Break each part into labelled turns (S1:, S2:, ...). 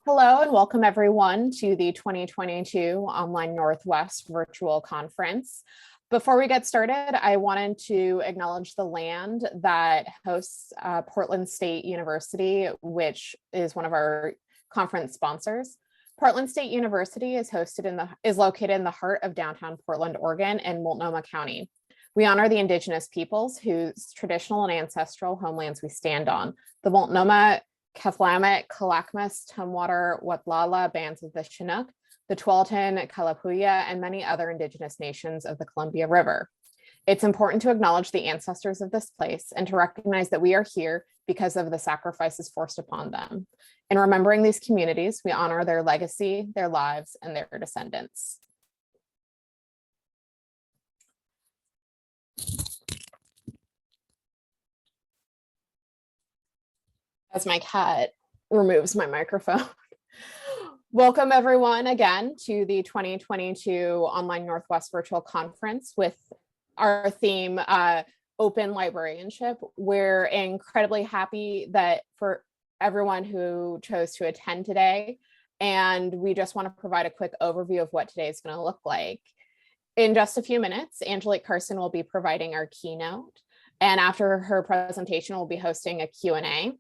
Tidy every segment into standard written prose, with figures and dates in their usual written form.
S1: Hello and welcome everyone to the 2022 Online Northwest Virtual Conference. Before we get started, I wanted to acknowledge the land that hosts Portland State University, which is one of our conference sponsors. Portland State University is located in the heart of downtown Portland, Oregon, in Multnomah County. We honor the indigenous peoples whose traditional and ancestral homelands we stand on. The Multnomah, Kathlamet, Kalakmus, Tumwater, Watlala bands of the Chinook, the Tualatin, Kalapuya, and many other indigenous nations of the Columbia River. It's important to acknowledge the ancestors of this place and to recognize that we are here because of the sacrifices forced upon them. In remembering these communities, we honor their legacy, their lives, and their descendants. As my cat removes my microphone. Welcome everyone again to the 2022 Online Northwest Virtual Conference with our theme, Open Librarianship. We're incredibly happy that for everyone who chose to attend today, and we just want to provide a quick overview of what today is going to look like. In just a few minutes, Angelique Carson will be providing our keynote, and after her presentation, we'll be hosting a Q&A.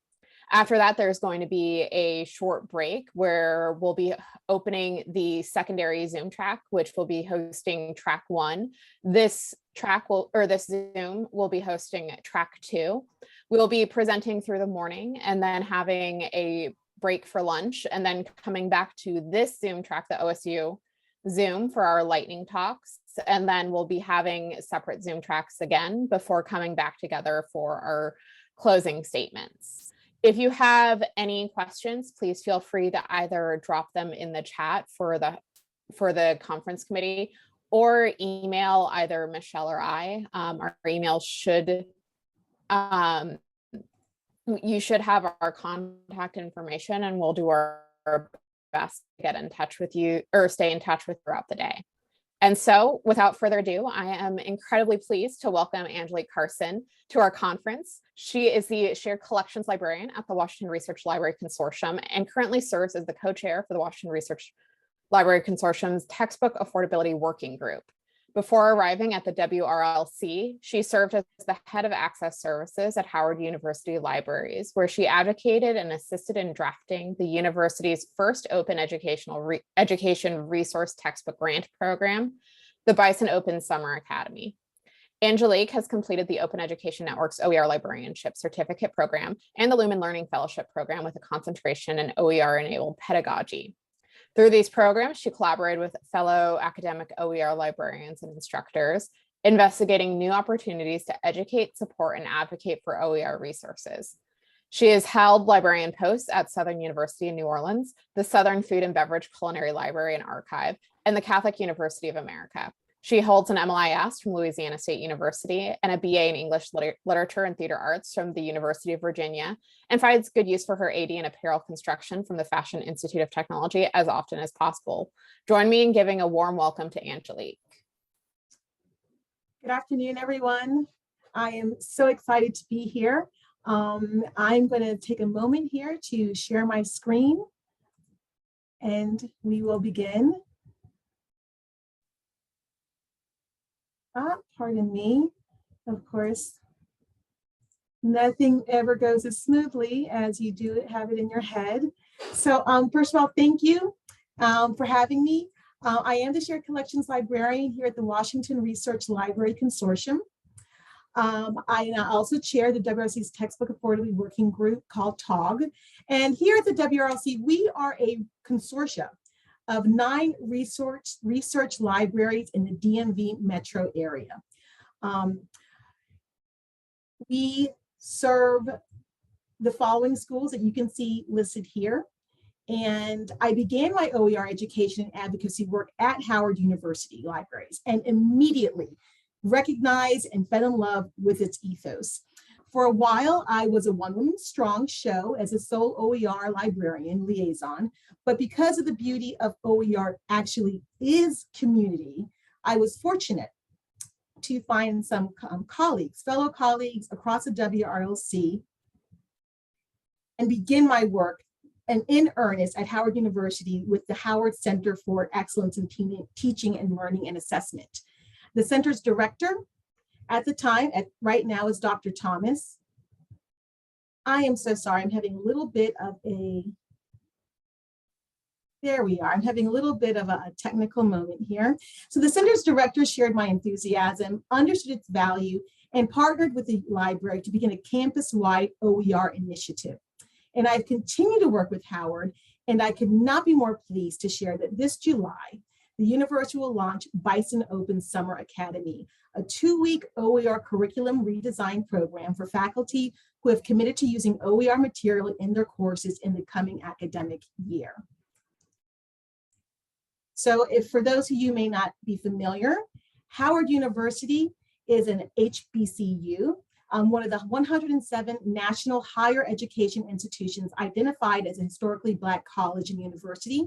S1: After that, there's going to be a short break where we'll be opening the secondary Zoom track, which will be hosting track 1. This Zoom will be hosting track 2. We'll be presenting through the morning and then having a break for lunch and then coming back to this Zoom track, the OSU Zoom, for our lightning talks. And then we'll be having separate Zoom tracks again before coming back together for our closing statements. If you have any questions, please feel free to either drop them in the chat for the conference committee or email either Michelle or I. Our email should, you should have our contact information, and we'll do our best to get in touch with you or stay in touch with throughout the day. And so without further ado, I am incredibly pleased to welcome Angelique Carson to our conference. She is the Shared Collections Librarian at the Washington Research Library Consortium and currently serves as the co-chair for the Washington Research Library Consortium's Textbook Affordability Working Group. Before arriving at the WRLC, she served as the head of access services at Howard University Libraries, where she advocated and assisted in drafting the university's first open education resource textbook grant program, the Bison Open Summer Academy. Angelique has completed the Open Education Network's OER Librarianship Certificate Program and the Lumen Learning Fellowship Program with a concentration in OER-enabled pedagogy. Through these programs, she collaborated with fellow academic OER librarians and instructors, investigating new opportunities to educate, support, and advocate for OER resources. She has held librarian posts at Southern University in New Orleans, the Southern Food and Beverage Culinary Library and Archive, and the Catholic University of America. She holds an MLIS from Louisiana State University and a BA in English Literature and Theater Arts from the University of Virginia, and finds good use for her AD in apparel construction from the Fashion Institute of Technology as often as possible. Join me in giving a warm welcome to Angelique.
S2: Good afternoon, everyone. I am so excited to be here. I'm going to take a moment here to share my screen, and we will begin. Pardon me, of course, nothing ever goes as smoothly as you do have it in your head. So first of all, thank you for having me. I am the Shared Collections Librarian here at the Washington Research Library Consortium. I also chair the WRLC's Textbook Affordability Working Group called TOG. And here at the WRLC, we are a consortium of 9 research libraries in the DMV metro area. We serve the following schools that you can see listed here. And I began my OER education and advocacy work at Howard University Libraries and immediately recognized and fell in love with its ethos. For a while, I was a one-woman strong show as a sole OER librarian liaison, but because of the beauty of OER actually is community, I was fortunate to find some fellow colleagues across the WRLC and begin my work and in earnest at Howard University with the Howard Center for Excellence in Teaching and Learning and Assessment. The center's director at the time, right now, is Dr. Thomas. I am so sorry, I'm having a little bit of a, there we are. I'm having a little bit of a technical moment here. So the center's director shared my enthusiasm, understood its value, and partnered with the library to begin a campus-wide OER initiative. And I've continued to work with Howard, and I could not be more pleased to share that this July, the university will launch Bison Open Summer Academy, a 2-week OER curriculum redesign program for faculty who have committed to using OER material in their courses in the coming academic year. So if for those of you who may not be familiar, Howard University is an HBCU, one of the 107 national higher education institutions identified as a historically Black college and university.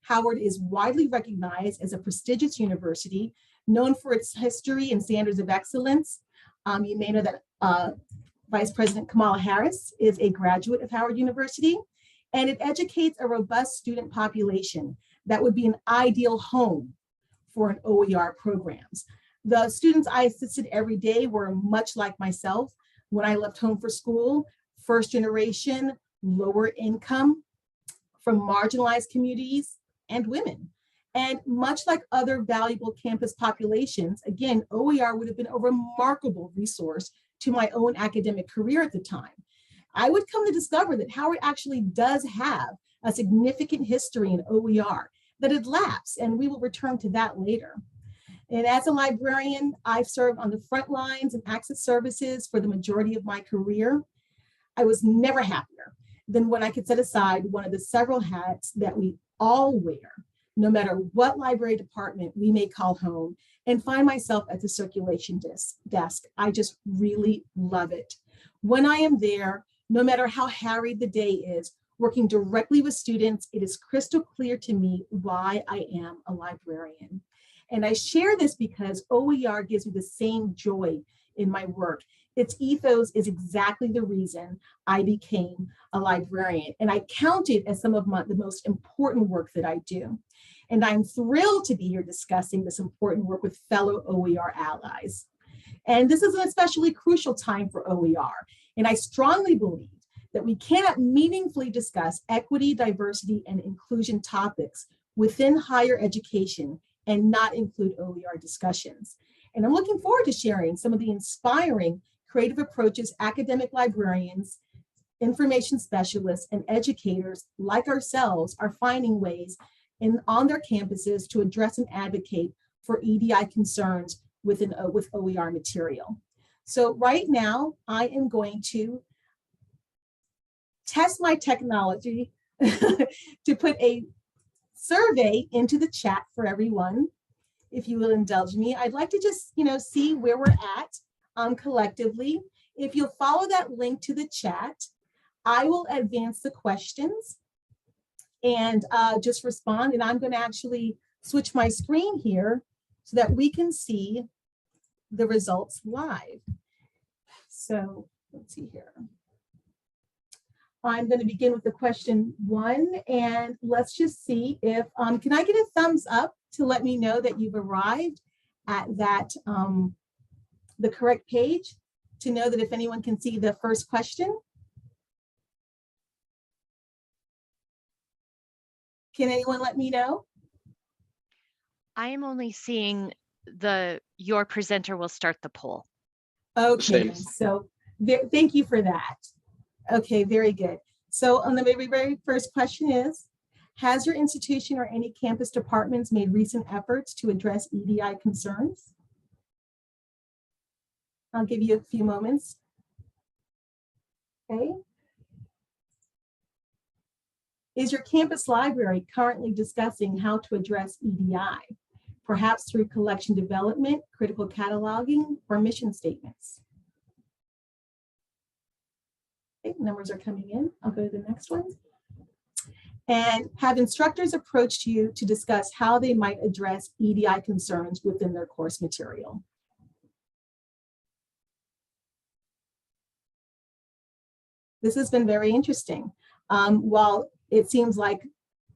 S2: Howard is widely recognized as a prestigious university, known for its history and standards of excellence. You may know that Vice President Kamala Harris is a graduate of Howard University, and it educates a robust student population that would be an ideal home for an OER programs. The students I assisted every day were much like myself when I left home for school, first generation, lower income, from marginalized communities and women. And much like other valuable campus populations, again, OER would have been a remarkable resource to my own academic career at the time. I would come to discover that Howard actually does have a significant history in OER that had lapsed, and we will return to that later. And as a librarian, I've served on the front lines and access services for the majority of my career. I was never happier than when I could set aside one of the several hats that we all wear, no matter what library department we may call home, and find myself at the circulation desk. I just really love it. When I am there, no matter how harried the day is, working directly with students, it is crystal clear to me why I am a librarian. And I share this because OER gives me the same joy in my work. Its ethos is exactly the reason I became a librarian. And I count it as some of the most important work that I do. And I'm thrilled to be here discussing this important work with fellow OER allies. And this is an especially crucial time for OER. And I strongly believe that we cannot meaningfully discuss equity, diversity, and inclusion topics within higher education and not include OER discussions. And I'm looking forward to sharing some of the inspiring creative approaches academic librarians, information specialists, and educators like ourselves are finding ways on their campuses to address and advocate for EDI concerns with OER material. So right now, I am going to test my technology to put a survey into the chat for everyone. If you will indulge me, I'd like to just see where we're at collectively. If you'll follow that link to the chat, I will advance the questions and just respond. And I'm going to actually switch my screen here so that we can see the results live. So let's see here. I'm going to begin with the question 1, and let's just see if, can I get a thumbs up to let me know that you've arrived at that, the correct page, to know that if anyone can see the first question? Can anyone let me know?
S3: I am only seeing your presenter will start the poll.
S2: Okay, so thank you for that. Okay, very good. So on the very first question is, has your institution or any campus departments made recent efforts to address EDI concerns? I'll give you a few moments. Okay. Is your campus library currently discussing how to address EDI, perhaps through collection development, critical cataloging, or mission statements? Okay, numbers are coming in. I'll go to the next one. And have instructors approached you to discuss how they might address EDI concerns within their course material? This has been very interesting. While it seems like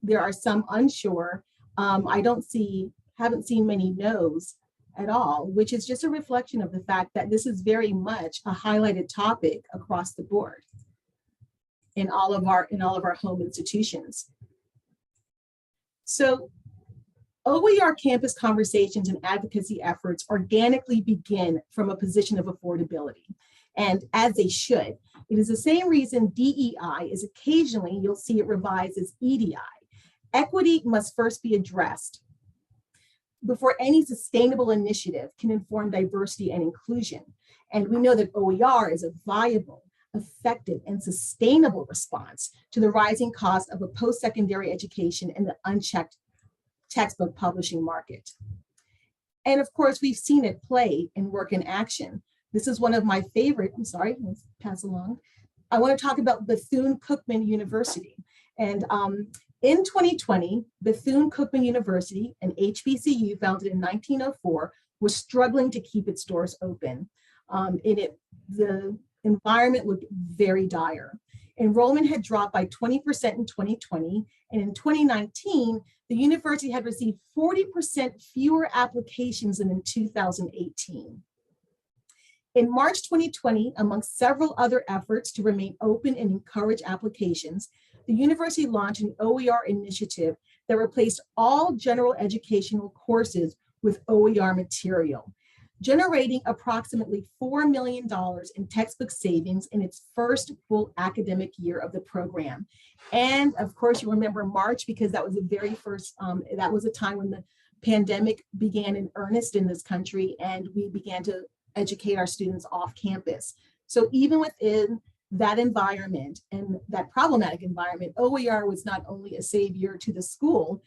S2: there are some unsure. Haven't seen many no's at all, which is just a reflection of the fact that this is very much a highlighted topic across the board in all of our home institutions. So OER campus conversations and advocacy efforts organically begin from a position of affordability, and as they should. It is the same reason DEI is occasionally, you'll see it revised as EDI. Equity must first be addressed before any sustainable initiative can inform diversity and inclusion. And we know that OER is a viable, effective, and sustainable response to the rising cost of a post-secondary education and the unchecked textbook publishing market. And of course, we've seen it play and work in action. This is one of my favorite, let's pass along. I want to talk about Bethune-Cookman University. And in 2020, Bethune-Cookman University, an HBCU founded in 1904, was struggling to keep its doors open. The environment looked very dire. Enrollment had dropped by 20% in 2020, and in 2019, the university had received 40% fewer applications than in 2018. In March 2020, amongst several other efforts to remain open and encourage applications, the university launched an OER initiative that replaced all general educational courses with OER material, generating approximately $4 million in textbook savings in its first full academic year of the program. And of course, you remember March, because that was the very first, that was a time when the pandemic began in earnest in this country, and we began to educate our students off campus. So even within that environment and that problematic environment, OER was not only a savior to the school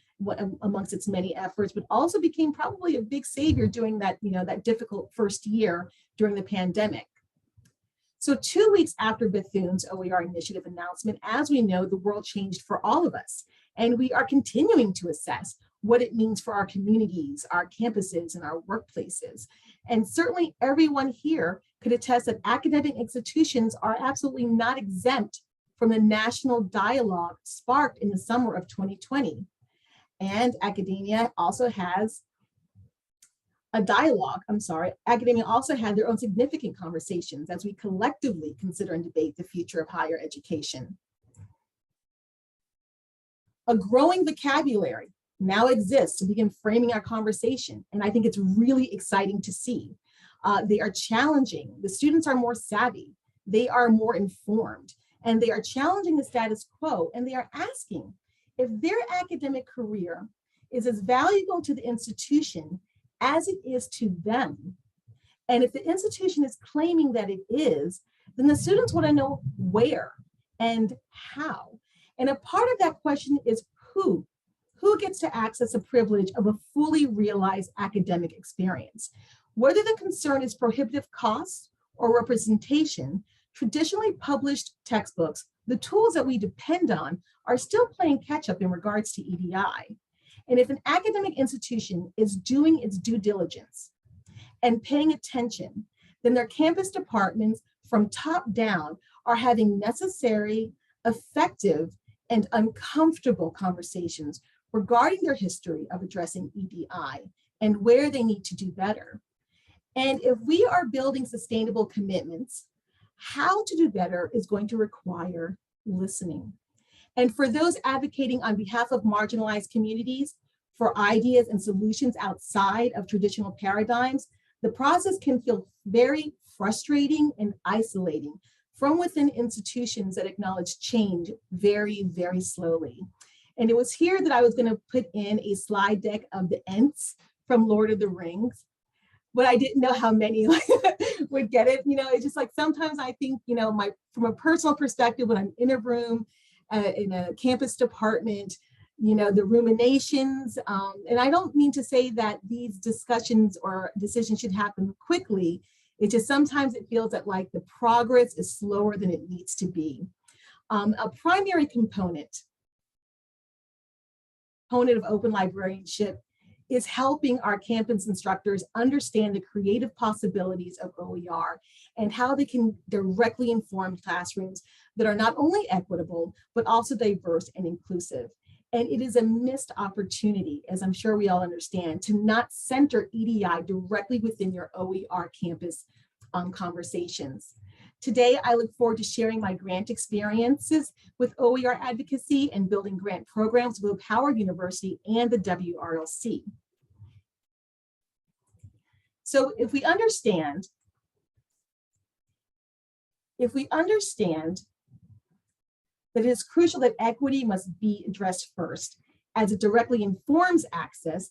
S2: amongst its many efforts, but also became probably a big savior during that, that difficult first year during the pandemic. So 2 weeks after Bethune's OER initiative announcement, as we know, the world changed for all of us, and we are continuing to assess what it means for our communities, our campuses, and our workplaces. And certainly everyone here could attest that academic institutions are absolutely not exempt from the national dialogue sparked in the summer of 2020. And academia also has academia also had their own significant conversations as we collectively consider and debate the future of higher education. A growing vocabulary now exists to begin framing our conversation, and I think it's really exciting to see. They are challenging. The students are more savvy, they are more informed, and they are challenging the status quo, and they are asking if their academic career is as valuable to the institution as it is to them. And if the institution is claiming that it is, then the students want to know where and how. And a part of that question is who gets to access the privilege of a fully realized academic experience. Whether the concern is prohibitive costs or representation, traditionally published textbooks, the tools that we depend on, are still playing catch up in regards to EDI. And if an academic institution is doing its due diligence and paying attention, then their campus departments from top down are having necessary, effective, and uncomfortable conversations regarding their history of addressing EDI and where they need to do better. And if we are building sustainable commitments, how to do better is going to require listening. And for those advocating on behalf of marginalized communities for ideas and solutions outside of traditional paradigms, the process can feel very frustrating and isolating from within institutions that acknowledge change very, very slowly. And it was here that I was going to put in a slide deck of the Ents from Lord of the Rings, but I didn't know how many would get it. It's just like sometimes I think, from a personal perspective, when I'm in a room, in a campus department, the ruminations, and I don't mean to say that these discussions or decisions should happen quickly. It's just sometimes it feels that like the progress is slower than it needs to be. A primary component of open librarianship is helping our campus instructors understand the creative possibilities of OER and how they can directly inform classrooms that are not only equitable, but also diverse and inclusive. And it is a missed opportunity, as I'm sure we all understand, to not center EDI directly within your OER campus conversations. Today, I look forward to sharing my grant experiences with OER advocacy and building grant programs with Howard University and the WRLC. So if we understand that it is crucial that equity must be addressed first, as it directly informs access,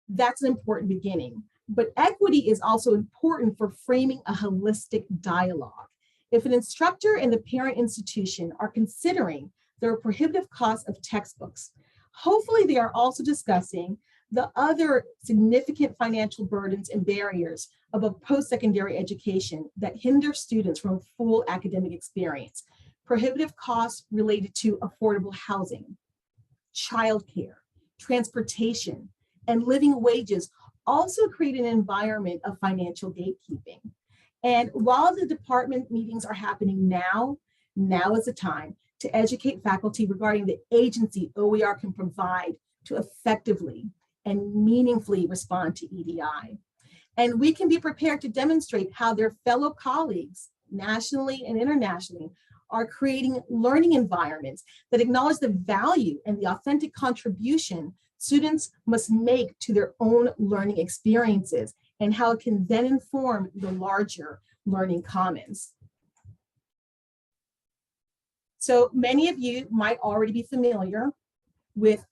S2: that's an important beginning. But equity is also important for framing a holistic dialogue. If an instructor and the parent institution are considering the prohibitive cost of textbooks, hopefully they are also discussing the other significant financial burdens and barriers of a post-secondary education that hinder students from a full academic experience. Prohibitive costs related to affordable housing, childcare, transportation, and living wages also create an environment of financial gatekeeping. And while the department meetings are happening now is the time to educate faculty regarding the agency OER can provide to effectively and meaningfully respond to EDI. And we can be prepared to demonstrate how their fellow colleagues, nationally and internationally, are creating learning environments that acknowledge the value and the authentic contribution students must make to their own learning experiences and how it can then inform the larger learning commons. So many of you might already be familiar with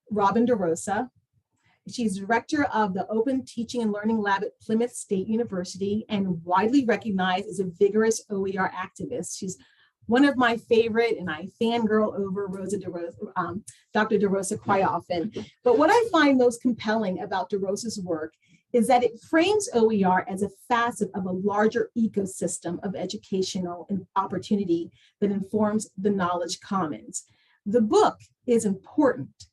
S2: Robin DeRosa. She's director of the Open Teaching and Learning Lab at Plymouth State University and widely recognized as a vigorous OER activist. She's one of my favorite, and I fangirl over Dr. DeRosa quite often. But what I find most compelling about DeRosa's work is that it frames OER as a facet of a larger ecosystem of educational opportunity that informs the knowledge commons. The book is important,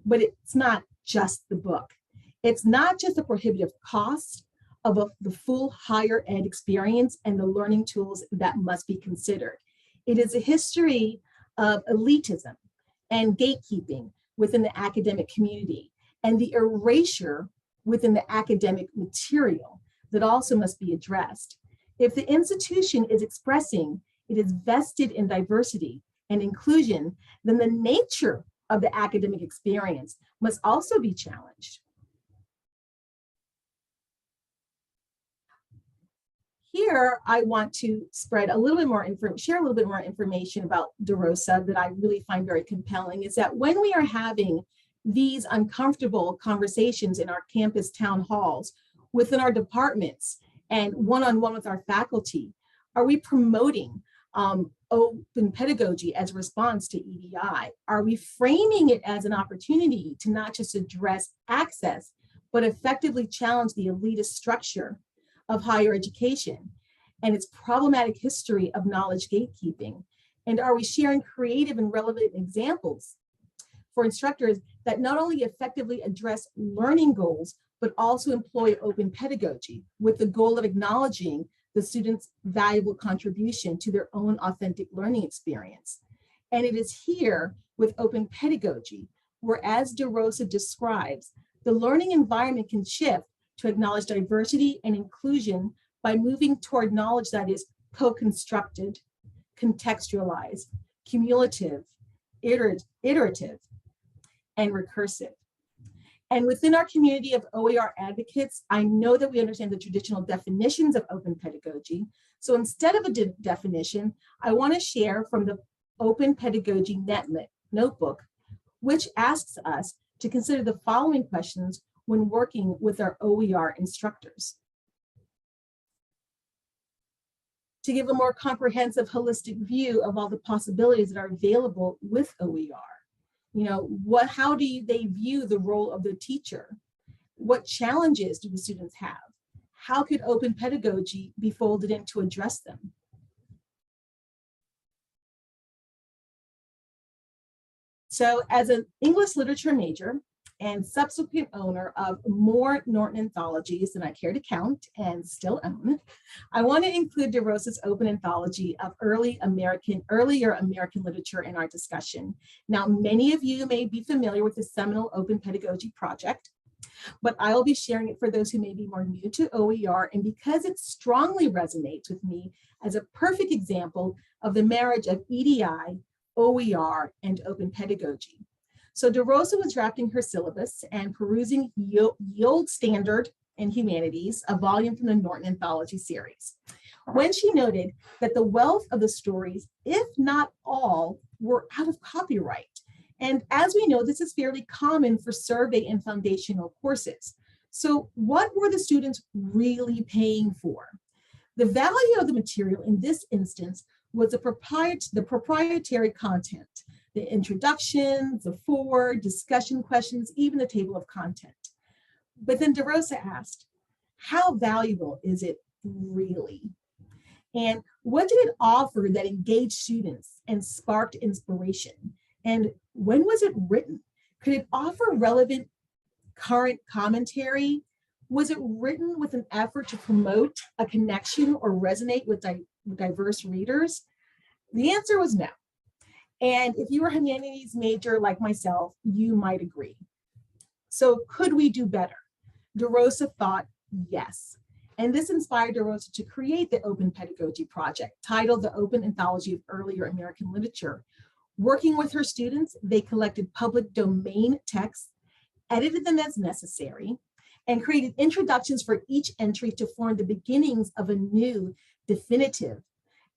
S2: but it's not just the book. It's not just the prohibitive cost of the full higher ed experience and the learning tools that must be considered. It is a history of elitism and gatekeeping within the academic community and the erasure within the academic material that also must be addressed. If the institution is expressing it is vested in diversity and inclusion, then the nature of the academic experience must also be challenged. Here, I want to spread a little bit more share a little bit more information about DeRosa that I really find very compelling, is that when we are having these uncomfortable conversations in our campus town halls, within our departments, and one-on-one with our faculty, are we promoting open pedagogy as a response to EDI? Are we framing it as an opportunity to not just address access, but effectively challenge the elitist structure of higher education and its problematic history of knowledge gatekeeping? And are we sharing creative and relevant examples for instructors that not only effectively address learning goals, but also employ open pedagogy with the goal of acknowledging the students' valuable contribution to their own authentic learning experience? And it is here with open pedagogy, where, as DeRosa describes, the learning environment can shift to acknowledge diversity and inclusion by moving toward knowledge that is co-constructed, contextualized, cumulative, iterative, and recursive. And within our community of OER advocates, I know that we understand the traditional definitions of open pedagogy. So instead of a definition, I want to share from the Open Pedagogy Notebook, which asks us to consider the following questions when working with our OER instructors. To give a more comprehensive, holistic view of all the possibilities that are available with OER. You know, how do they view the role of the teacher? What challenges do the students have? How could open pedagogy be folded in to address them? So as an English literature major and subsequent owner of more Norton anthologies than I care to count and still own, I want to include DeRosa's open anthology of earlier American literature in our discussion. Now, many of you may be familiar with the seminal open pedagogy project, but I will be sharing it for those who may be more new to OER, and because it strongly resonates with me as a perfect example of the marriage of EDI, OER, and open pedagogy. So DeRosa was drafting her syllabus and perusing Yield Standard and Humanities, a volume from the Norton Anthology series, when she noted that the wealth of the stories, if not all, were out of copyright. And as we know, this is fairly common for survey and foundational courses. So what were the students really paying for? The value of the material in this instance was the proprietary content, the introduction, the foreword, discussion questions, even the table of content. But then DeRosa asked, how valuable is it really? And what did it offer that engaged students and sparked inspiration? And when was it written? Could it offer relevant current commentary? Was it written with an effort to promote a connection or resonate with diverse readers? The answer was no. And if you were a humanities major like myself, you might agree. So could we do better? DeRosa thought yes. And this inspired DeRosa to create the Open Pedagogy Project, titled The Open Anthology of Earlier American Literature. Working with her students, they collected public domain texts, edited them as necessary, and created introductions for each entry to form the beginnings of a new, definitive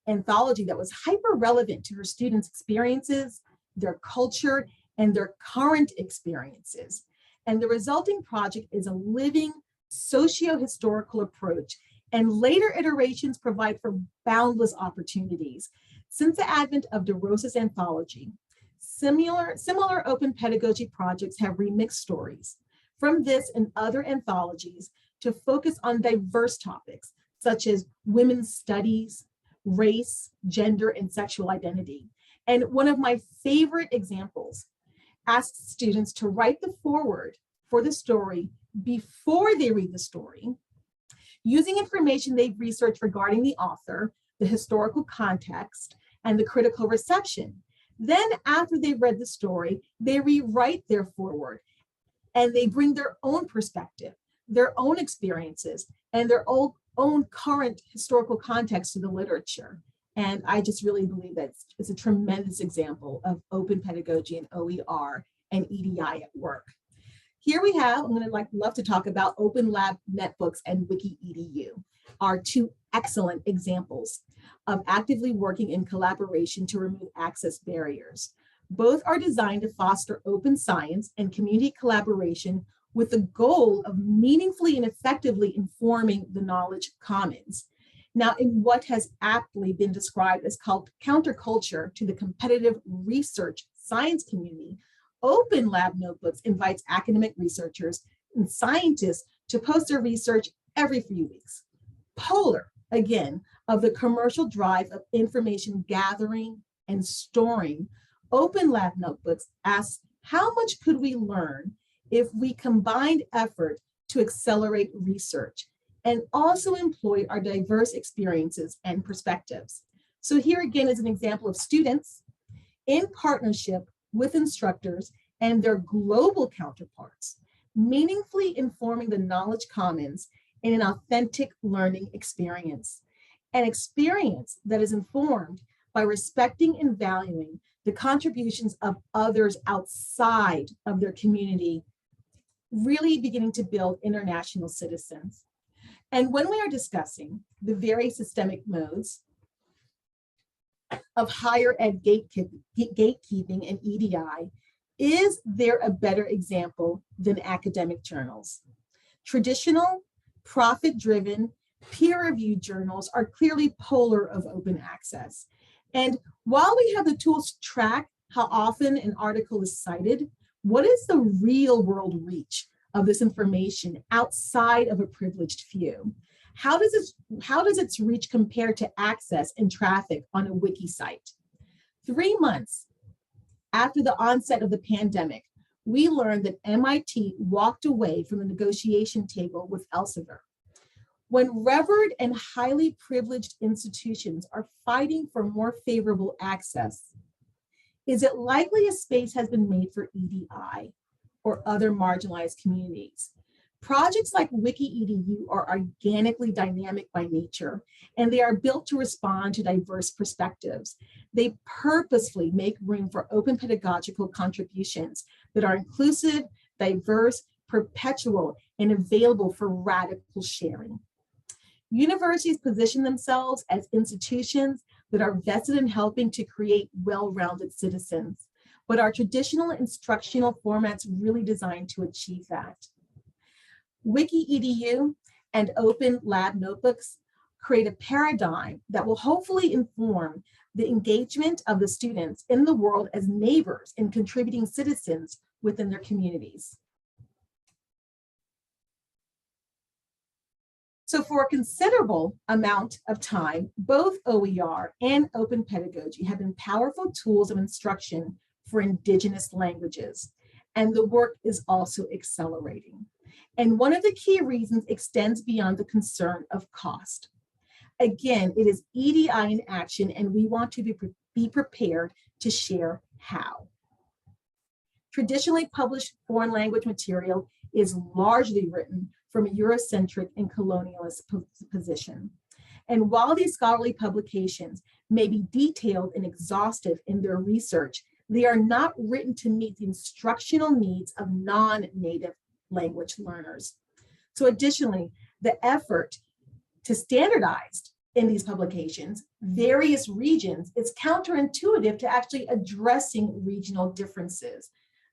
S2: anthology that was hyper relevant to her students' experiences, their culture, and their current experiences. And the resulting project is a living socio-historical approach, and later iterations provide for boundless opportunities. Since the advent of DeRosa's anthology, similar open pedagogy projects have remixed stories from this and other anthologies to focus on diverse topics such as women's studies, race, gender, and sexual identity. And one of my favorite examples asks students to write the foreword for the story before they read the story, using information they've researched regarding the author, the historical context, and the critical reception. Then after they've read the story, they rewrite their foreword and they bring their own perspective, their own experiences, and their own current historical context to the literature. And I just really believe that it's a tremendous example of open pedagogy and OER and EDI at work. Here we have, I'm going to love to talk about Open Lab Netbooks and Wiki EDU, are two excellent examples of actively working in collaboration to remove access barriers. Both are designed to foster open science and community collaboration with the goal of meaningfully and effectively informing the knowledge commons. Now, in what has aptly been described as counterculture to the competitive research science community, Open Lab Notebooks invites academic researchers and scientists to post their research every few weeks. Polar, again, of the commercial drive of information gathering and storing, Open Lab Notebooks asks, how much could we learn if we combined effort to accelerate research and also employ our diverse experiences and perspectives? So here again is an example of students in partnership with instructors and their global counterparts, meaningfully informing the knowledge commons in an authentic learning experience, an experience that is informed by respecting and valuing the contributions of others outside of their community, really beginning to build international citizens. And when we are discussing the various systemic modes of higher ed gatekeeping and EDI, is there a better example than academic journals? Traditional, profit-driven, peer-reviewed journals are clearly polar of open access. And while we have the tools to track how often an article is cited, what is the real world reach of this information outside of a privileged few? How does its reach compare to access and traffic on a wiki site? 3 months after the onset of the pandemic, we learned that MIT walked away from the negotiation table with Elsevier. When revered and highly privileged institutions are fighting for more favorable access, is it likely a space has been made for EDI or other marginalized communities? Projects like WikiEDU are organically dynamic by nature, and they are built to respond to diverse perspectives. They purposefully make room for open pedagogical contributions that are inclusive, diverse, perpetual, and available for radical sharing. Universities position themselves as institutions that are vested in helping to create well-rounded citizens, but are traditional instructional formats really designed to achieve that? WikiEDU and Open Lab Notebooks create a paradigm that will hopefully inform the engagement of the students in the world as neighbors and contributing citizens within their communities. So for a considerable amount of time, both OER and open pedagogy have been powerful tools of instruction for Indigenous languages, and the work is also accelerating. And one of the key reasons extends beyond the concern of cost. Again, it is EDI in action, and we want to be prepared to share how. Traditionally published foreign language material is largely written from a Eurocentric and colonialist position. And while these scholarly publications may be detailed and exhaustive in their research, they are not written to meet the instructional needs of non-native language learners. So additionally, the effort to standardize in these publications, various regions, is counterintuitive to actually addressing regional differences.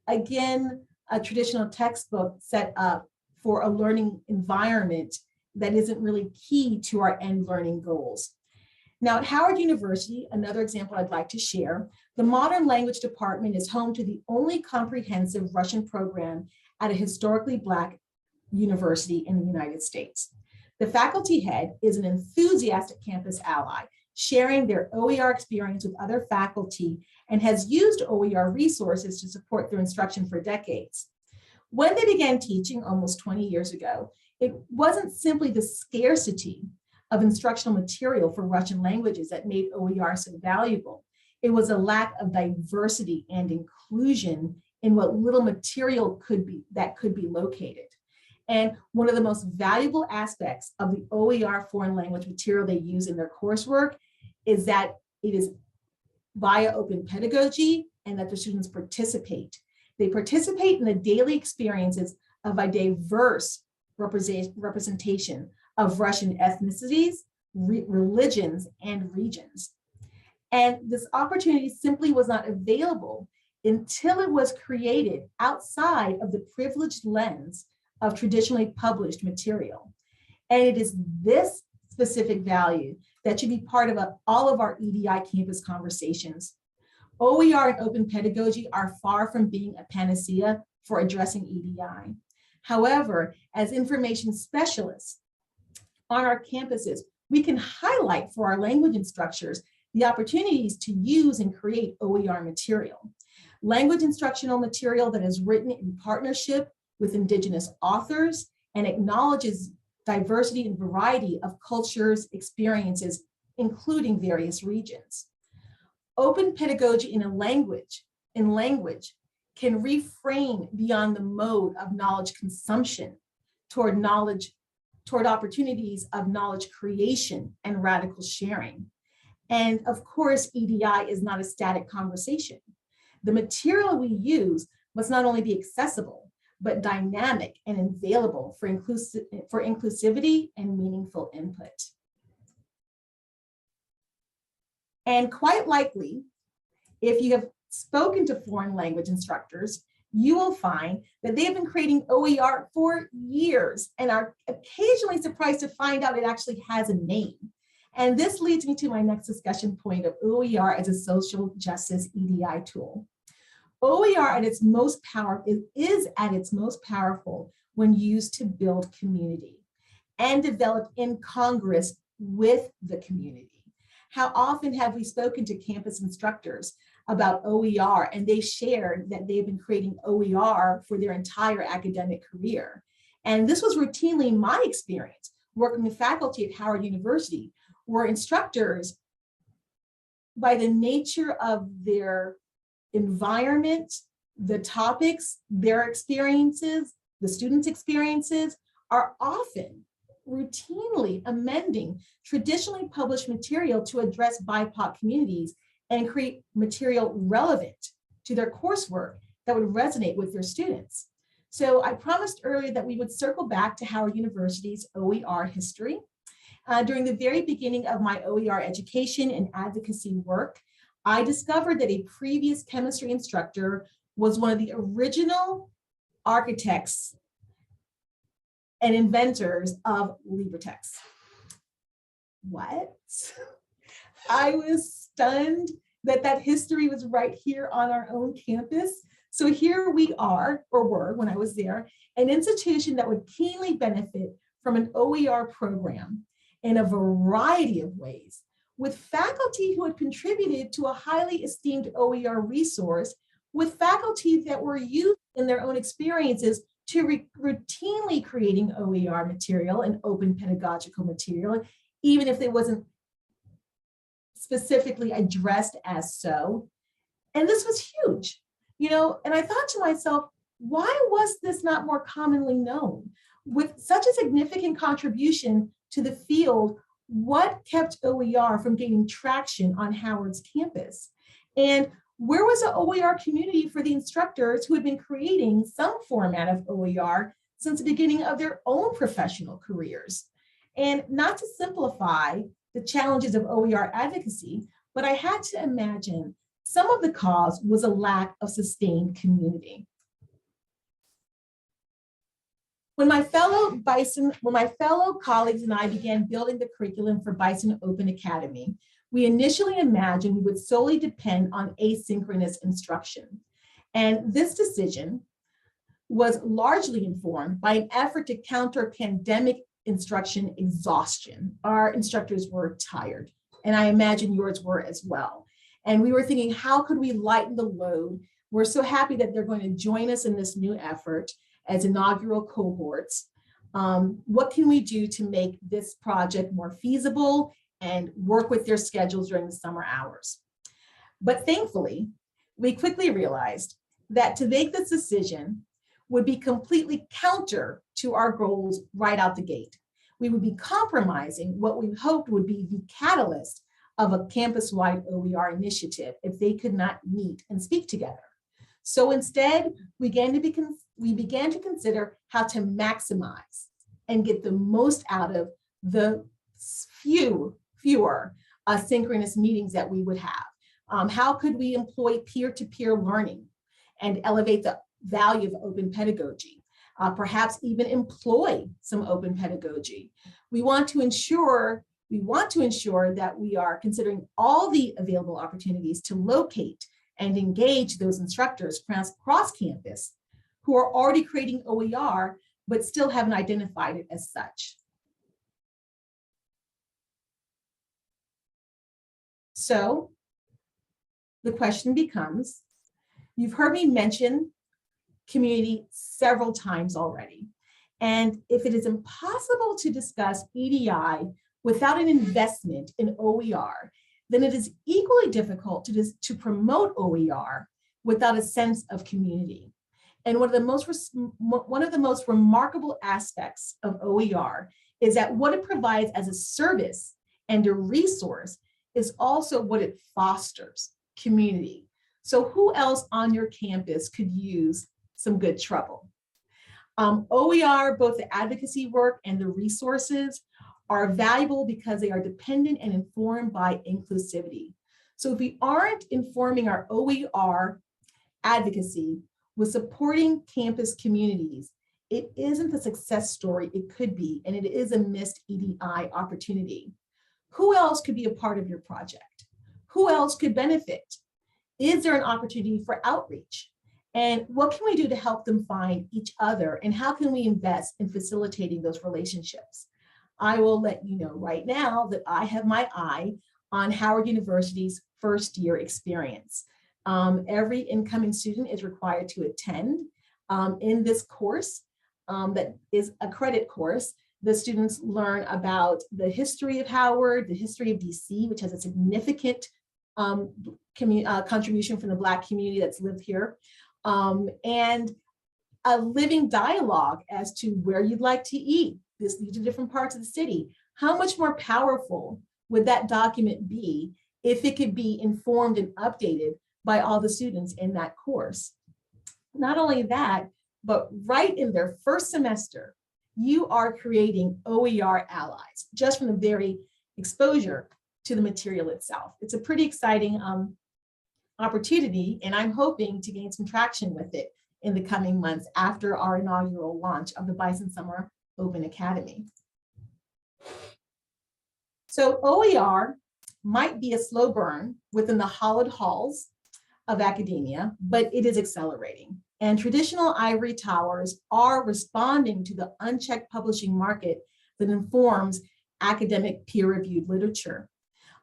S2: Again, a traditional textbook set up for a learning environment that isn't really key to our end learning goals. Now at Howard University, another example I'd like to share, the Modern Language Department is home to the only comprehensive Russian program at a historically Black university in the United States. The faculty head is an enthusiastic campus ally, sharing their OER experience with other faculty, and has used OER resources to support their instruction for decades. When they began teaching almost 20 years ago, it wasn't simply the scarcity of instructional material for Russian languages that made OER so valuable. It was a lack of diversity and inclusion in what little material could be located. And one of the most valuable aspects of the OER foreign language material they use in their coursework is that it is via open pedagogy and that the students participate. They participate in the daily experiences of a diverse representation of Russian ethnicities, religions, and regions. And this opportunity simply was not available until it was created outside of the privileged lens of traditionally published material. And it is this specific value that should be part of all of our EDI campus conversations. OER and open pedagogy are far from being a panacea for addressing EDI. However, as information specialists on our campuses, we can highlight for our language instructors the opportunities to use and create OER material. Language instructional material that is written in partnership with Indigenous authors and acknowledges diversity and variety of cultures, experiences, including various regions. Open pedagogy in language can reframe beyond the mode of knowledge consumption toward opportunities of knowledge creation and radical sharing. And of course, EDI is not a static conversation. The material we use must not only be accessible, but dynamic and available for inclusivity and meaningful input. And quite likely, if you have spoken to foreign language instructors, you will find that they have been creating OER for years and are occasionally surprised to find out it actually has a name. And this leads me to my next discussion point of OER as a social justice EDI tool. OER at its most is at its most powerful when used to build community and develop in Congress with the community. How often have we spoken to campus instructors about OER, and they shared that they've been creating OER for their entire academic career? And this was routinely my experience working with faculty at Howard University, where instructors, by the nature of their environment, the topics, their experiences, the students' experiences, are often routinely amending traditionally published material to address BIPOC communities and create material relevant to their coursework that would resonate with their students. So I promised earlier that we would circle back to Howard University's OER history. During the very beginning of my OER education and advocacy work, I discovered that a previous chemistry instructor was one of the original architects and inventors of LibreText. What? I was stunned that that history was right here on our own campus. So here we are, or were when I was there, an institution that would keenly benefit from an OER program in a variety of ways, with faculty who had contributed to a highly esteemed OER resource, with faculty that were used in their own experiences to routinely creating OER material and open pedagogical material, even if it wasn't specifically addressed as so. And this was huge, you know, and I thought to myself, why was this not more commonly known? With such a significant contribution to the field, what kept OER from gaining traction on Howard's campus? And where was the OER community for the instructors who had been creating some format of OER since the beginning of their own professional careers? And not to simplify the challenges of OER advocacy, but I had to imagine some of the cause was a lack of sustained community. When my fellow colleagues and I began building the curriculum for Bison Open Academy, we initially imagined we would solely depend on asynchronous instruction. And this decision was largely informed by an effort to counter pandemic instruction exhaustion. Our instructors were tired, and I imagine yours were as well. And we were thinking, how could we lighten the load? We're so happy that they're going to join us in this new effort as inaugural cohorts. What can we do to make this project more feasible and work with their schedules during the summer hours? But thankfully, we quickly realized that to make this decision would be completely counter to our goals right out the gate. We would be compromising what we hoped would be the catalyst of a campus-wide OER initiative if they could not meet and speak together. So instead, we began to consider how to maximize and get the most out of the fewer synchronous meetings that we would have. How could we employ peer-to-peer learning and elevate the value of open pedagogy? Perhaps even employ some open pedagogy. We want to ensure that we are considering all the available opportunities to locate and engage those instructors cross campus who are already creating OER, but still haven't identified it as such. So the question becomes, you've heard me mention community several times already. And if it is impossible to discuss EDI without an investment in OER, then it is equally difficult to promote OER without a sense of community. And one of the most remarkable aspects of OER is that what it provides as a service and a resource is also what it fosters, community. So who else on your campus could use some good trouble? OER, both the advocacy work and the resources, are valuable because they are dependent and informed by inclusivity. So if we aren't informing our OER advocacy with supporting campus communities, it isn't the success story it could be, and it is a missed EDI opportunity. Who else could be a part of your project? Who else could benefit? Is there an opportunity for outreach? And what can we do to help them find each other? And how can we invest in facilitating those relationships? I will let you know right now that I have my eye on Howard University's first year experience. Every incoming student is required to attend. In this course, that is a credit course, the students learn about the history of Howard, the history of DC, which has a significant contribution from the Black community that's lived here, and a living dialogue as to where you'd like to eat. These are different parts of the city. How much more powerful would that document be if it could be informed and updated by all the students in that course? Not only that, but right in their first semester, you are creating OER allies just from the very exposure to the material itself. It's a pretty exciting opportunity, and I'm hoping to gain some traction with it in the coming months after our inaugural launch of the Bison Summer Open Academy. So OER might be a slow burn within the hollowed halls of academia, but it is accelerating. And traditional ivory towers are responding to the unchecked publishing market that informs academic peer-reviewed literature.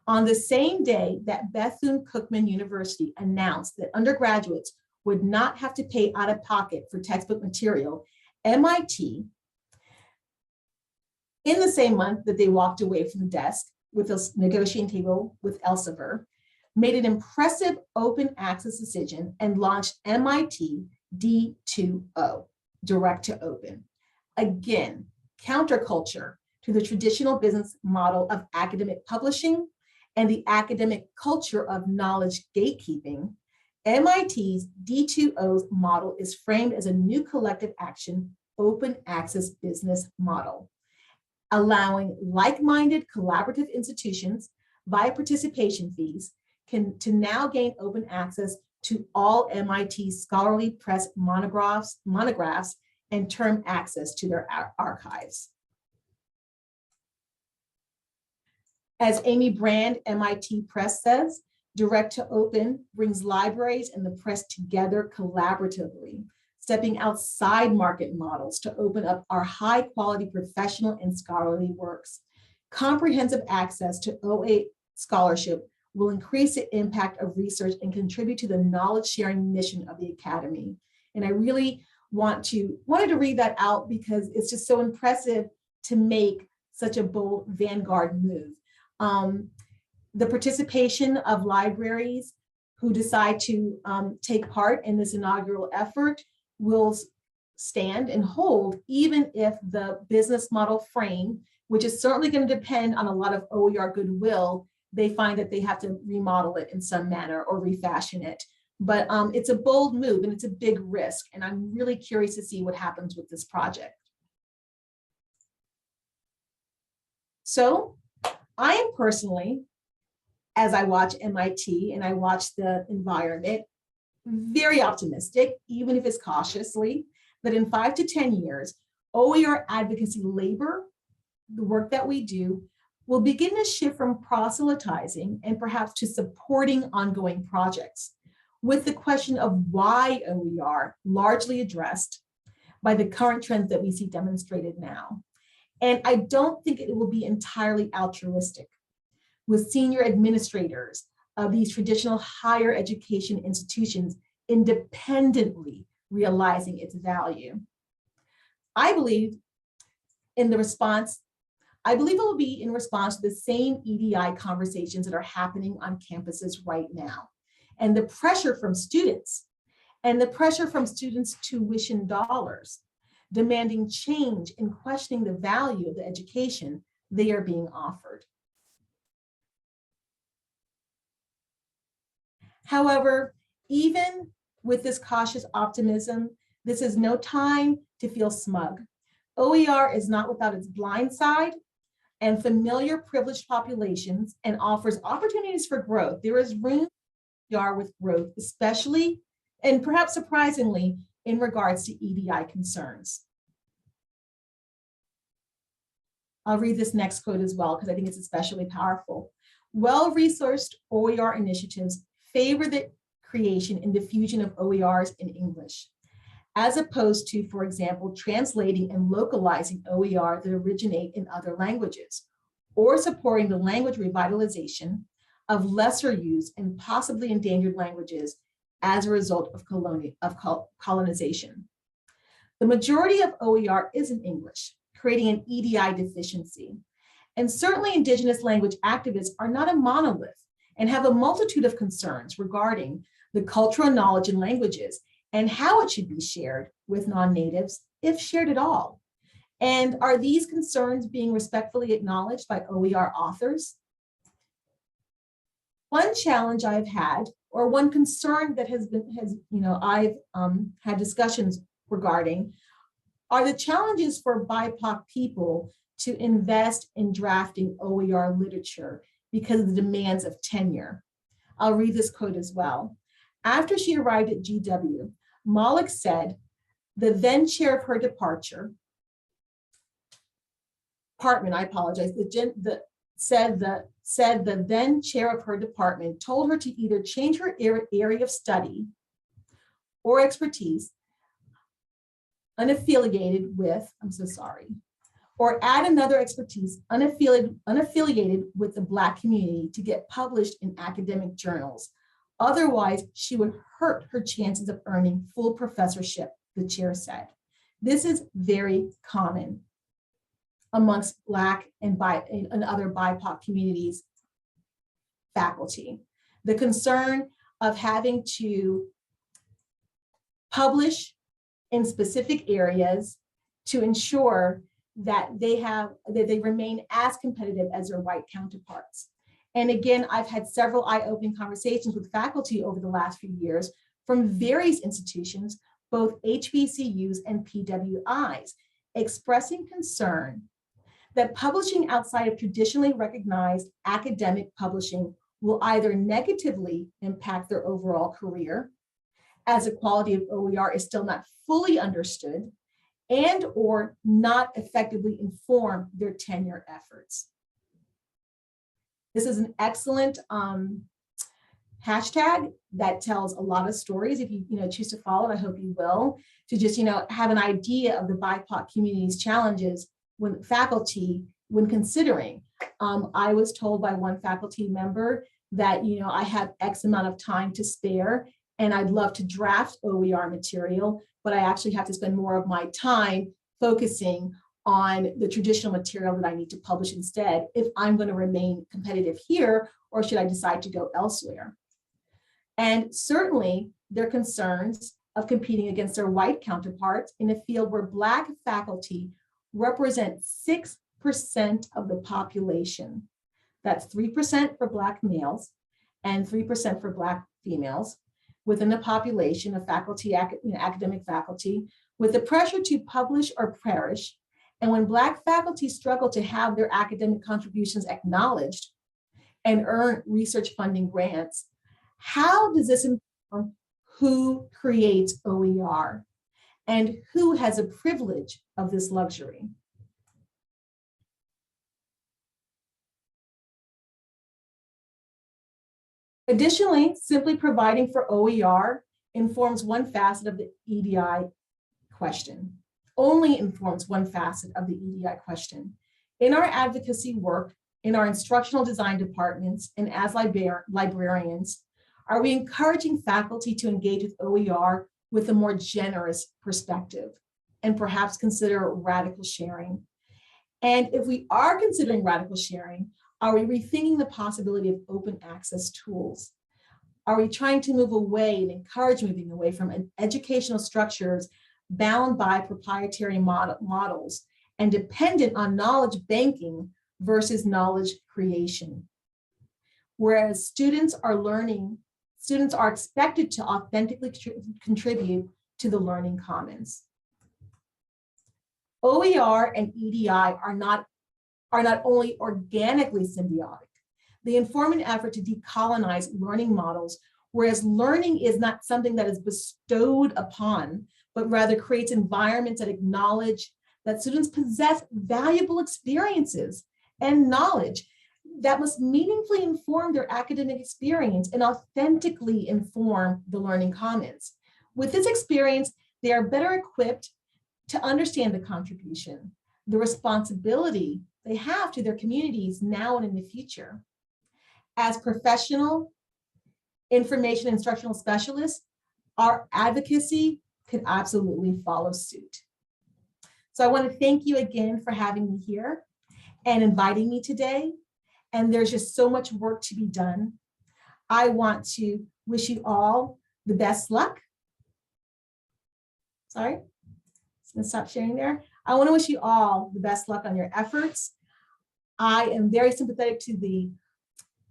S2: On the same day that Bethune-Cookman University announced that undergraduates would not have to pay out of pocket for textbook material, MIT, in the same month that they walked away from the desk with a negotiating table with Elsevier, made an impressive open access decision and launched MIT D2O, direct to open. Again, counterculture to the traditional business model of academic publishing and the academic culture of knowledge gatekeeping. MIT's D2O's model is framed as a new collective action, open access business model, allowing like-minded collaborative institutions via participation fees to now gain open access to all MIT scholarly press monographs, and term access to their archives. As Amy Brand, MIT Press says, direct to open brings libraries and the press together collaboratively, stepping outside market models to open up our high quality professional and scholarly works. Comprehensive access to OA scholarship will increase the impact of research and contribute to the knowledge sharing mission of the Academy. And I really wanted to read that out because it's just so impressive to make such a bold vanguard move. The participation of libraries who decide to take part in this inaugural effort will stand and hold even if the business model frame, which is certainly going to depend on a lot of OER goodwill, they find that they have to remodel it in some manner or refashion it. But it's a bold move and it's a big risk. And I'm really curious to see what happens with this project. So I am personally, as I watch MIT and I watch the environment, very optimistic, even if it's cautiously, that in 5 to 10 years, OER advocacy labor, the work that we do, will begin to shift from proselytizing and perhaps to supporting ongoing projects, with the question of why OER largely addressed by the current trends that we see demonstrated now. And I don't think it will be entirely altruistic, with senior administrators of these traditional higher education institutions independently realizing its value. I believe it will be in response to the same EDI conversations that are happening on campuses right now. And the pressure from students and the pressure from students' tuition dollars, demanding change and questioning the value of the education they are being offered. However, even with this cautious optimism, this is no time to feel smug. OER is not without its blind side and familiar privileged populations and offers opportunities for growth. There is room for OER with growth, especially and perhaps surprisingly in regards to EDI concerns. I'll read this next quote as well because I think it's especially powerful. Well-resourced OER initiatives favor the creation and diffusion of OERs in English, as opposed to, for example, translating and localizing OER that originate in other languages, or supporting the language revitalization of lesser used and possibly endangered languages as a result of colonization. The majority of OER is in English, creating an EDI deficiency. And certainly Indigenous language activists are not a monolith and have a multitude of concerns regarding the cultural knowledge in languages and how it should be shared with non-natives, if shared at all. And are these concerns being respectfully acknowledged by OER authors? One challenge I've had, or one concern that I've had discussions regarding, are the challenges for BIPOC people to invest in drafting OER literature because of the demands of tenure. I'll read this quote as well. After she arrived at GW, Malik said, the then chair of her department, I apologize, said the then chair of her department told her to either change her area of study or expertise unaffiliated with, or add another expertise unaffiliated with the Black community to get published in academic journals. Otherwise, she would hurt her chances of earning full professorship, the chair said. This is very common amongst Black and other BIPOC communities faculty. The concern of having to publish in specific areas to ensure that they remain as competitive as their white counterparts. And again, I've had several eye-opening conversations with faculty over the last few years from various institutions, both HBCUs and PWIs, expressing concern that publishing outside of traditionally recognized academic publishing will either negatively impact their overall career, as the quality of OER is still not fully understood, and or not effectively inform their tenure efforts. This is an excellent hashtag that tells a lot of stories. If you choose to follow it, I hope you will, to just have an idea of the BIPOC community's challenges when considering. I was told by one faculty member that I have X amount of time to spare and I'd love to draft OER material, but I actually have to spend more of my time focusing on the traditional material that I need to publish instead if I'm going to remain competitive here, or should I decide to go elsewhere? And certainly their concerns of competing against their white counterparts in a field where Black faculty represent 6% of the population. That's 3% for Black males and 3% for Black females within the population of faculty, academic faculty, with the pressure to publish or perish. And when Black faculty struggle to have their academic contributions acknowledged and earn research funding grants, how does this inform who creates OER and who has the privilege of this luxury? Additionally, simply providing for OER informs one facet of the EDI question, only informs one facet of the EDI question. In our advocacy work, in our instructional design departments, and as librarians, are we encouraging faculty to engage with OER with a more generous perspective and perhaps consider radical sharing? And if we are considering radical sharing, are we rethinking the possibility of open access tools? Are we trying to move away and encourage moving away from educational structures bound by proprietary models and dependent on knowledge banking versus knowledge creation? Whereas students are expected to authentically contribute to the learning commons. OER and EDI are not only organically symbiotic, they inform an effort to decolonize learning models, whereas learning is not something that is bestowed upon, but rather creates environments that acknowledge that students possess valuable experiences and knowledge that must meaningfully inform their academic experience and authentically inform the learning commons. With this experience, they are better equipped to understand the contribution, the responsibility they have to their communities now and in the future. as professional information instructional specialists, our advocacy could absolutely follow suit. So I want to thank you again for having me here and inviting me today. And there's just so much work to be done. I want to wish you all the best luck. Sorry, I'm gonna stop sharing there. I want to wish you all the best luck on your efforts. I am very sympathetic to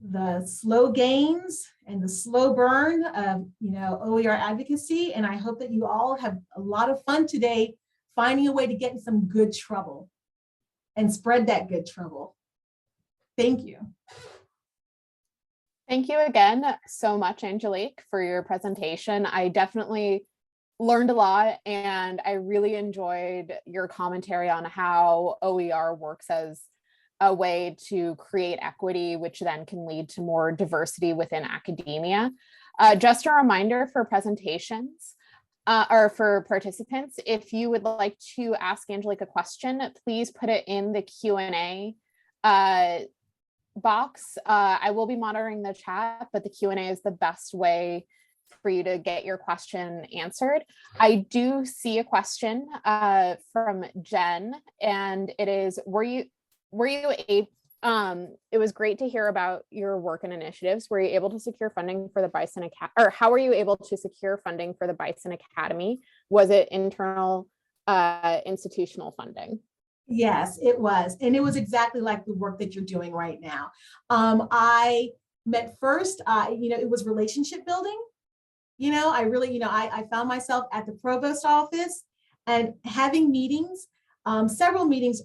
S2: the slow gains and the slow burn of OER advocacy, and I hope that you all have a lot of fun today finding a way to get in some good trouble and spread that good trouble. Thank you.
S1: Thank you again so much, Angelique, for your presentation. I definitely learned a lot, and I really enjoyed your commentary on how OER works as a way to create equity, which then can lead to more diversity within academia. Just a reminder for presentations or for participants, if you would like to ask Angelique a question, please put it in the Q&A box. I will be monitoring the chat, but the Q&A is the best way for you to get your question answered. I do see a question from Jen, and it is, it was great to hear about your work and initiatives. Were you able to secure funding for the Bison Academy, or how were you able to secure funding for the Bison Academy? Was it internal institutional funding?
S2: Yes, it was. And it was exactly like the work that you're doing right now. I met first, it was relationship building. I really, I found myself at the provost office and having meetings, several meetings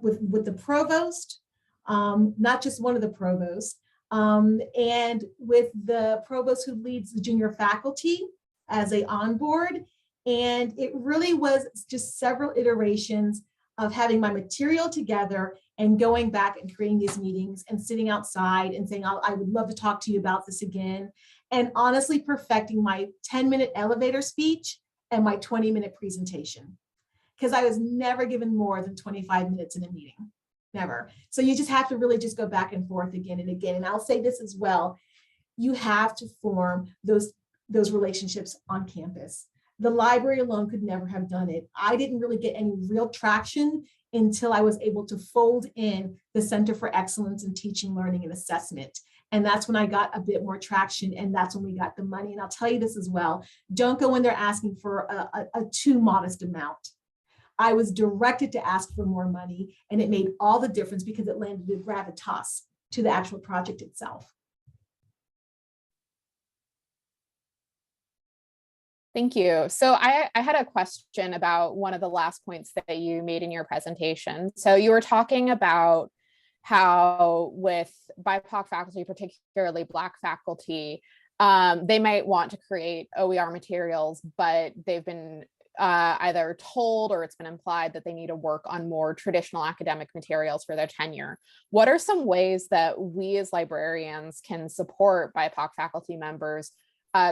S2: with the provost, not just one of the provosts, and with the provost who leads the junior faculty as a onboard. And it really was just several iterations of having my material together and going back and creating these meetings and sitting outside and saying, I would love to talk to you about this again. And honestly perfecting my 10-minute elevator speech and my 20-minute presentation. Because I was never given more than 25 minutes in a meeting, never. So you just have to really just go back and forth again and again. And I'll say this as well, you have to form those relationships on campus. The library alone could never have done it. I didn't really get any real traction until I was able to fold in the Center for Excellence in Teaching, Learning, and Assessment. And that's when I got a bit more traction, and that's when we got the money. And I'll tell you this as well, don't go in there asking for a too modest amount. I was directed to ask for more money, and it made all the difference because it landed with gravitas to the actual project itself.
S1: Thank you. So I had a question about one of the last points that you made in your presentation. So you were talking about how with BIPOC faculty, particularly Black faculty, they might want to create OER materials, but they've been either told or it's been implied that they need to work on more traditional academic materials for their tenure. What are some ways that we as librarians can support BIPOC faculty members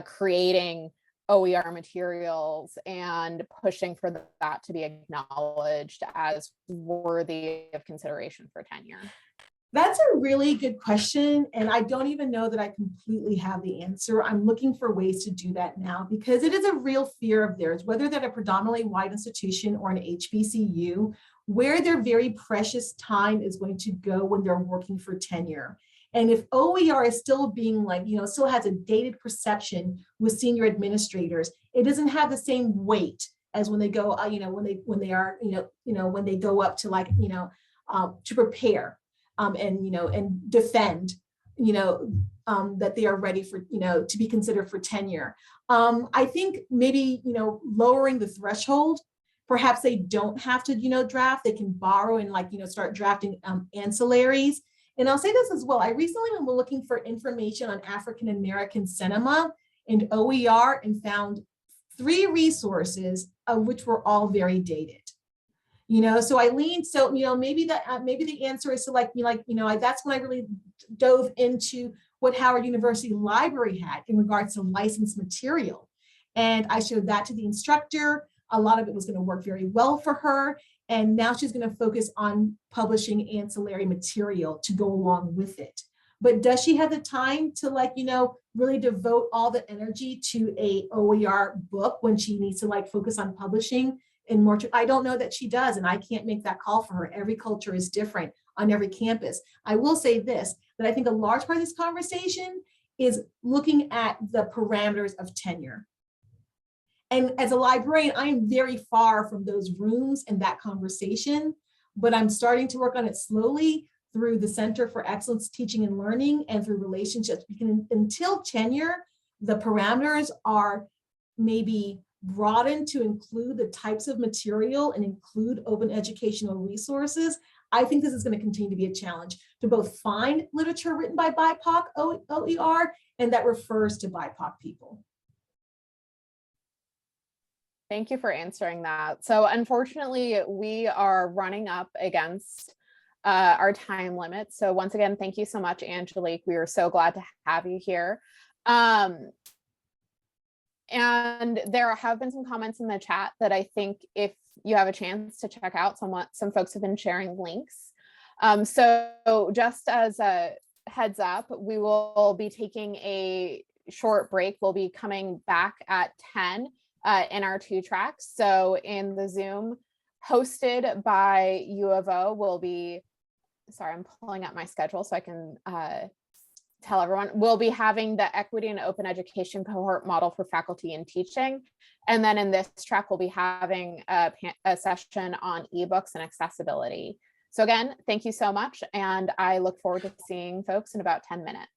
S1: creating OER materials and pushing for that to be acknowledged as worthy of consideration for tenure?
S2: That's a really good question. And I don't even know that I completely have the answer. I'm looking for ways to do that now because it is a real fear of theirs, whether they're a predominantly white institution or an HBCU, where their very precious time is going to go when they're working for tenure. And if OER is still being still has a dated perception with senior administrators, it doesn't have the same weight as when they go, when they go up to to prepare and defend, that they are ready for, to be considered for tenure. I think maybe, lowering the threshold, perhaps they don't have to, draft, they can borrow and start drafting ancillaries. And I'll say this as well. I recently been looking for information on African-American cinema and OER and found 3 resources, of which were all very dated. So I leaned, maybe the answer is to that's when I really dove into what Howard University Library had in regards to licensed material. And I showed that to the instructor. A lot of it was going to work very well for her. And now she's going to focus on publishing ancillary material to go along with it. but does she have the time to, like, you know, really devote all the energy to a OER book when she needs to like focus on publishing and more? I don't know that she does, and I can't make that call for her. Every culture is different on every campus. I will say this, that I think a large part of this conversation is looking at the parameters of tenure. And as a librarian, I am very far from those rooms and that conversation, but I'm starting to work on it slowly through the Center for Excellence Teaching and Learning and through relationships. Until tenure, the parameters are maybe broadened to include the types of material and include open educational resources. I think this is going to continue to be a challenge to both find literature written by BIPOC OER and that refers to BIPOC people.
S1: Thank you for answering that. So unfortunately, we are running up against our time limit. So once again, thank you so much, Angelique. We are so glad to have you here. And there have been some comments in the chat that I think if you have a chance to check out, some folks have been sharing links. So just as a heads up, we will be taking a short break. We'll be coming back at 10 in our 2 tracks. So in the Zoom hosted by U of O, will be, sorry, I'm pulling up my schedule so I can tell everyone, we'll be having the equity and open education cohort model for faculty and teaching. And then in this track, we'll be having a session on ebooks and accessibility. So again, thank you so much. And I look forward to seeing folks in about 10 minutes.